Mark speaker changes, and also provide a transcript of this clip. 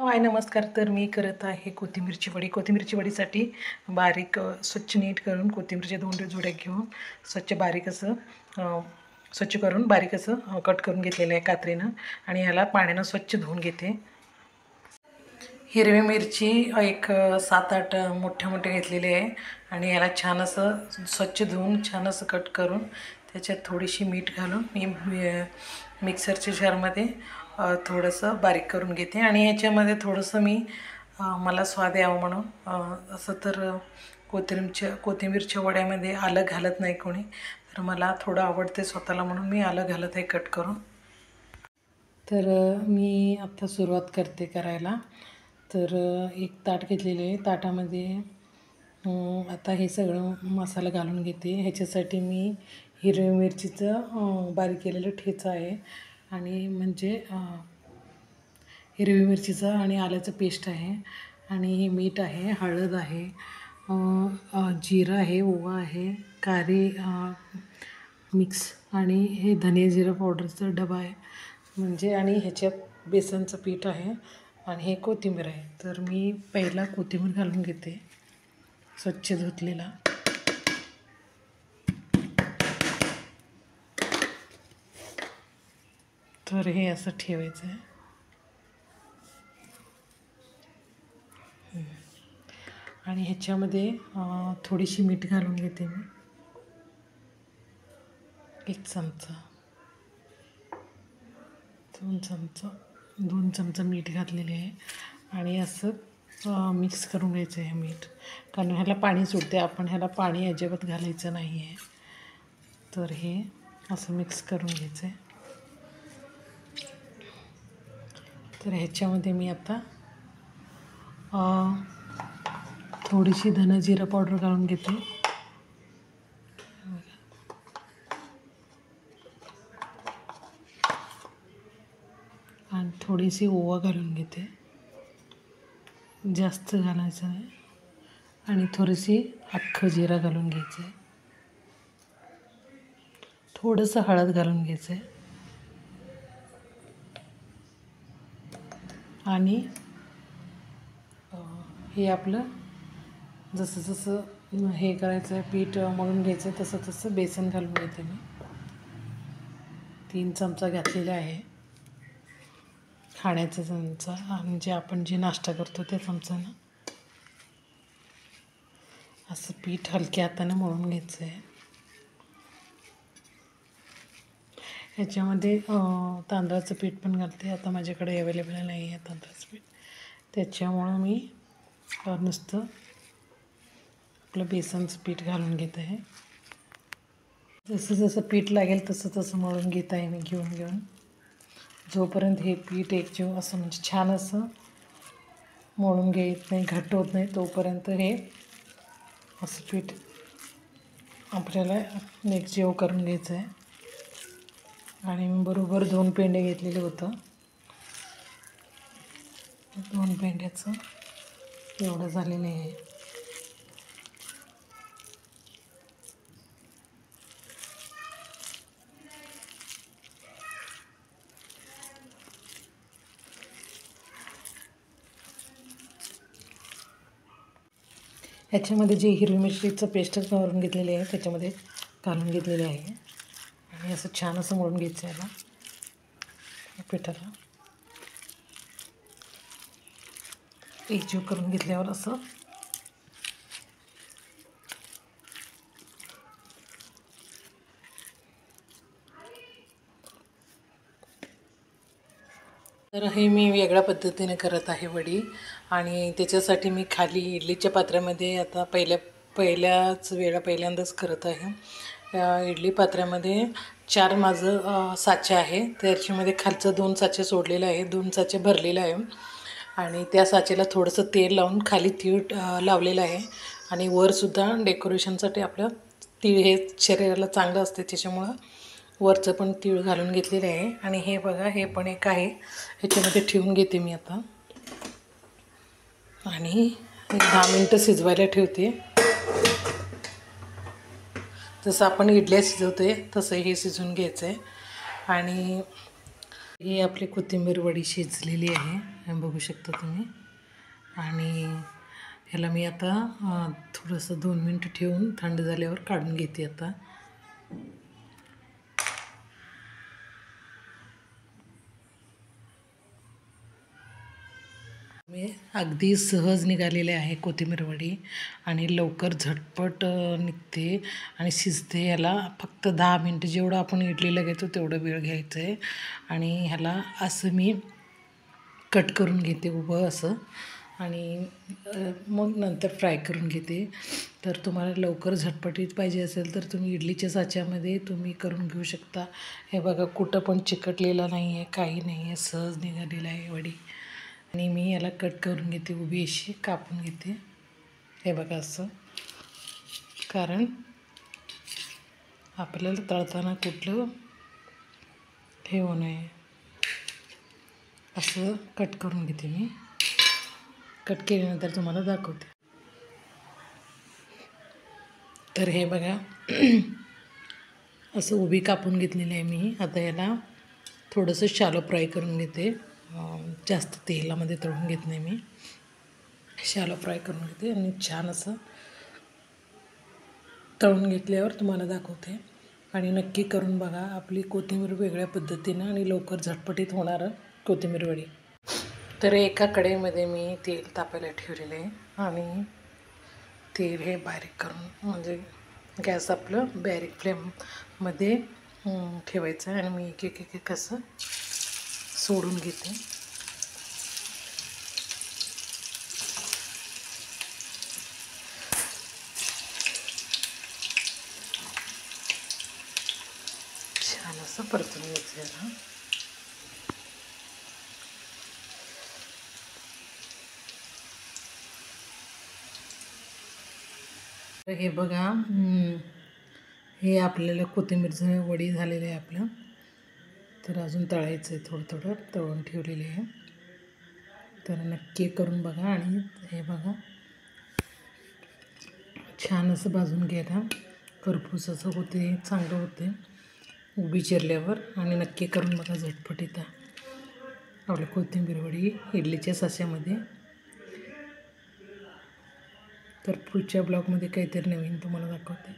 Speaker 1: हाय नमस्कार. तर मी करत आहे कोथिंबीरची वडी. कोथिंबीरची वडीसाठी बारीक स्वच्छ नीट करून कोथिंबीरचे 2 जुड्या घेऊन स्वच्छ बारीक असं स्वच्छ करून बारीक असं कट करून घेतलेलं आहे कात्रीनं आणि ह्याला पाण्यानं स्वच्छ धुवून घेते. हिरवी मिरची एक 7-8 मोठ्या मोठ्या घेतलेली आहे आणि ह्याला छान असं स्वच्छ धुवून छान असं कट करून त्याच्यात थोडीशी मीठ घालून मी मिक्सरच्या जारमध्ये थोडंसं बारीक करून घेते आणि ह्याच्यामध्ये थोडंसं मी मला स्वाद यावं म्हणून असं तर कोथिंबीरच्या वड्यामध्ये आलं घालत नाही कोणी, तर मला थोडं आवडते स्वतःला म्हणून मी आलं घालत आहे कट करून. तर मी आत्ता सुरुवात करते करायला. तर एक ताट घेतलेलं आहे. ताटामध्ये आता हे सगळं मसाला घालून घेते. ह्याच्यासाठी मी हिरवी मिरचीचं बारीक केलेलं ठेचा आहे आणि म्हणजे हिरवी मिरचीचं आणि आल्याचं पेस्ट आहे आणि हे मीठ आहे, हळद आहे, जिरं आहे, ओवा आहे, कारी मिक्स आणि हे धने जिरं पावडरचं डबा आहे म्हणजे आणि ह्याच्यात बेसनचं पीठ आहे आणि हे कोथिंबीर आहे. तर मी पहिला कोथिंबीर घालून घेते स्वच्छ धुतलेला. तर हे असं ठेवायचं आहे आणि ह्याच्यामध्ये थोडीशी मीठ घालून घेते मी, 1 चमचा, 2 चमचा मीठ घातलेले आहे आणि असं मिक्स करून घ्यायचं आहे मीठ, कारण ह्याला पाणी सुटते. आपण ह्याला पाणी अजिबात घालायचं नाही आहे. तर हे असं मिक्स करून घ्यायचं आहे. तर ह्याच्यामध्ये मी आता थोडीशी धने जिरं पावडर घालून घेते आणि थोडीशी ओवा घालून घेते, जास्त घालायचं आहे, आणि थोडीशी अख्खं जिरा घालून घ्यायचं आहे, थोडंसं हळद घालून घ्यायचं आहे आणि हे आपलं जसं जसं हे करायचं आहे पीठ मळून घ्यायचं आहे तसं तसं बेसन घालून घेते मी. 3 चमचा घातलेला आहे, खाण्याचा चमचा, म्हणजे आपण जे नाश्ता करतो त्या चमचानं असं पीठ हलक्या हाताने मळून घ्यायचं आहे. ह्याच्यामध्ये तांदळाचं पीठ पण घालते. आता माझ्याकडे अवेलेबल नाही आहे तांदळाचं पीठ, त्याच्यामुळं मी नुसतं आपलं बेसनचं पीठ घालून घेत आहे. जसं जसं पीठ लागेल तसं तसं मळून घेत आहे मी, घेऊन जोपर्यंत हे पीठ एकजीव असं म्हणजे छान असं मळून घेत नाही, घट्ट होत नाही, तोपर्यंत हे असं पीठ आपल्याला एकजीव करून घ्यायचं आहे. आणि मी बरोबर 2 पेंडे घेतलेले होतं, 2 पेंड्याचं एवढं झालेलं आहे. ह्याच्यामध्ये जे हिरवी मिरचीचं पेस्ट करून घेतलेले आहे त्याच्यामध्ये घालून घेतलेले आहे आणि असं छान असं मळून घ्यायचं आहे याला, पिठाला एकजीव करून घेतल्यावर असं तर हे मी वेगळ्या पद्धतीने करत आहे वडी. आणि त्याच्यासाठी मी खाली इडलीच्या पात्रामध्ये आता पहिल्यांदाच करत आहे. इडली पात्रामध्ये 4 माझं साचे आहे, त्याच्यामध्ये खालचं 2 साचे सोडलेलं आहे, 2 साचे भरलेलं आहे आणि त्या साचेला थोडंसं तेल लावून खाली तीळ लावलेलं आहे आणि वरसुद्धा डेकोरेशनसाठी आपलं तीळ हे शरीराला चांगलं असते त्याच्यामुळं वरचं पण तीळ घालून घेतलेले आहे. आणि हे बघा, हे पण एक आहे, ह्याच्यामध्ये ठेवून घेते मी आता आणि 10 मिनटं शिजवायला ठेवते. जसं आपण इडल्या शिजवते तसं हे शिजवून घ्यायचं आहे. आणि ही आपली कोथिंबीर वडी शिजलेली आहे. हे बघू शकता तुम्ही. आणि ह्याला मी आता थोडंसं 2 मिनटं ठेवून थंड झाल्यावर काढून घेते आता. मी अगदी सहज निघालेले आहे कोथिंबीर वडी आणि लवकर झटपट निघते आणि शिजते. याला फक्त 10 मिनटं, जेवढं आपण इडलीला घेतो तेवढं वेळ घ्यायचं आहे. आणि ह्याला असं मी कट करून घेते उभं असं, आणि मग नंतर फ्राय करून घेते. तर तुम्हाला लवकर झटपटीत पाहिजे असेल तर तुम्ही इडलीच्या साच्यामध्ये तुम्ही करून घेऊ शकता. हे बघा, कुठं पण चिकटलेलं नाही आहे, काही नाही आहे, सहज निघालेलं आहे वडी. आणि मी याला कट करून घेते, उभी अशी कापून घेते. हे बघा असं, कारण आपल्याला तळताना कुठलं हे होऊ नये, असं कट करून घेते मी. कट केल्यानंतर तुम्हाला दाखवते. तर हे बघा असं उभी कापून घेतलेली आहे मी. आता याला थोडंसं शॅलो फ्राय करून घेते. जास्त तेलामध्ये तळून घेत नाही मी, शॅलो फ्राय करून घेते आणि छान असं तळून घेतल्यावर तुम्हाला दाखवते. आणि नक्की करून बघा, आपली कोथिंबीर वेगळ्या पद्धतीनं आणि लवकर झटपटीत होणारं कोथिंबीर वडी. तर एका कढईमध्ये मी तेल तापायला ठेवलेलं आहे आणि तेल हे बारीक करून, म्हणजे गॅस आपलं बारीक फ्लेममध्ये ठेवायचं आहे. आणि मी एक एक एक असं सोडून घेते. छान असं परतून घ्यायचं याला. हे बघा, हे आपल्याला कोथिंबीरचं वडी झालेलं आहे आपलं. तर अजून तळायचं आहे, थोडं थोडं तळून ठेवलेले आहे. तर नक्की करून बघा. आणि हे बघा, छान असं भाजून घ्यायला, खरपूस असं होते, चांगलं होते उभी चिरल्यावर. आणि नक्की करून बघा झटपटीत आपली कोथिंबीर वडी इडलीच्या साच्यामध्ये. तर पुढच्या ब्लॉगमध्ये काहीतरी नवीन तुम्हाला दाखवते.